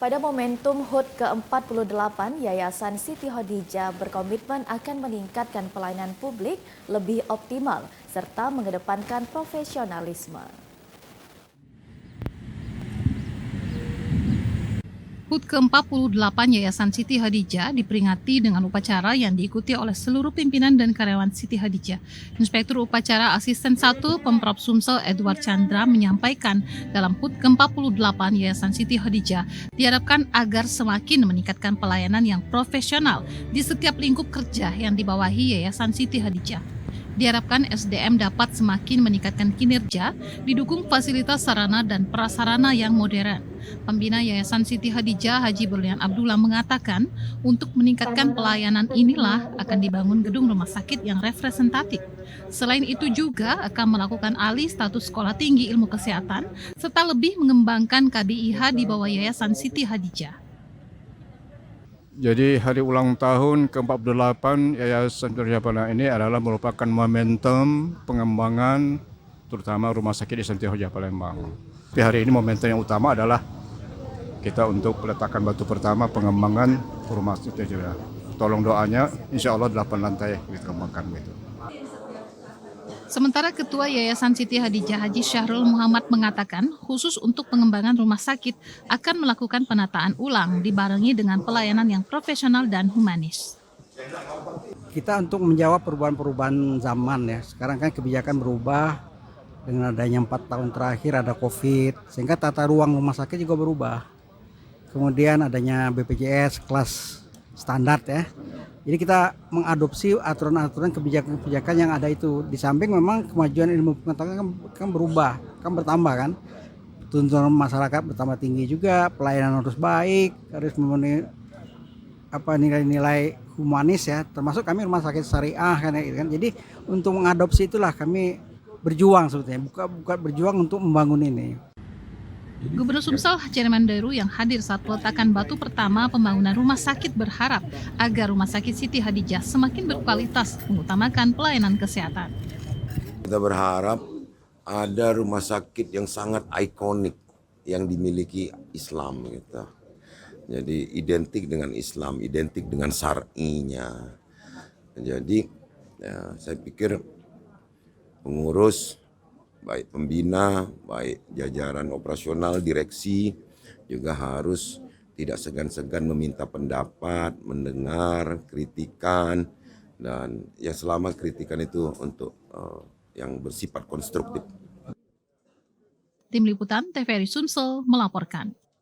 Pada momentum HUT ke-48, Yayasan Siti Khadijah berkomitmen akan meningkatkan pelayanan publik lebih optimal serta mengedepankan profesionalisme. HUT ke-48 Yayasan Siti Khadijah diperingati dengan upacara yang diikuti oleh seluruh pimpinan dan karyawan Siti Khadijah. Inspektur Upacara Asisten 1 Pemprov Sumsel Edward Chandra menyampaikan dalam HUT ke-48 Yayasan Siti Khadijah diharapkan agar semakin meningkatkan pelayanan yang profesional di setiap lingkup kerja yang dibawahi Yayasan Siti Khadijah. Diharapkan SDM dapat semakin meningkatkan kinerja, didukung fasilitas sarana dan prasarana yang modern. Pembina Yayasan Siti Khadijah Haji Berlian Abdullah mengatakan, untuk meningkatkan pelayanan inilah akan dibangun gedung rumah sakit yang representatif. Selain itu juga akan melakukan alih status sekolah tinggi ilmu kesehatan, serta lebih mengembangkan KBIH di bawah Yayasan Siti Khadijah. Jadi hari ulang tahun ke-48 Yayasan Siti Khadijah ini adalah merupakan momentum pengembangan terutama rumah sakit di Siti Khadijah Palembang. Tapi hari ini momentum yang utama adalah kita untuk meletakkan batu pertama pengembangan rumah sakit Siti Khadijah. Tolong doanya, insya Allah 8 lantai dikembangkan gitu. Sementara Ketua Yayasan Siti Khadijah Haji Syahrul Muhammad mengatakan khusus untuk pengembangan rumah sakit akan melakukan penataan ulang dibarengi dengan pelayanan yang profesional dan humanis. Kita untuk menjawab perubahan-perubahan zaman ya, sekarang kan kebijakan berubah dengan adanya 4 tahun terakhir ada COVID, sehingga tata ruang rumah sakit juga berubah. Kemudian adanya BPJS kelas standar ya. Jadi kita mengadopsi aturan-aturan kebijakan-kebijakan yang ada itu. Di samping memang kemajuan ilmu pengetahuan kan berubah, kan bertambah kan. Tuntutan masyarakat bertambah tinggi juga, pelayanan harus baik, harus memenuhi nilai-nilai humanis ya. Termasuk kami rumah sakit syariah kan. Jadi untuk mengadopsi itulah kami berjuang sebetulnya, bukan berjuang untuk membangun ini. Gubernur Sumsel Chairman Dairu yang hadir saat peletakan batu pertama pembangunan rumah sakit berharap agar rumah sakit Siti Khadijah semakin berkualitas mengutamakan pelayanan kesehatan. Kita berharap ada rumah sakit yang sangat ikonik yang dimiliki Islam gitu. Jadi identik dengan Islam, identik dengan syar'inya. Jadi ya, saya pikir pengurus baik pembina, baik jajaran operasional, direksi juga harus tidak segan-segan meminta pendapat, mendengar kritikan, dan ya selama kritikan itu untuk yang bersifat konstruktif. Tim Liputan TVRI Sumsel melaporkan.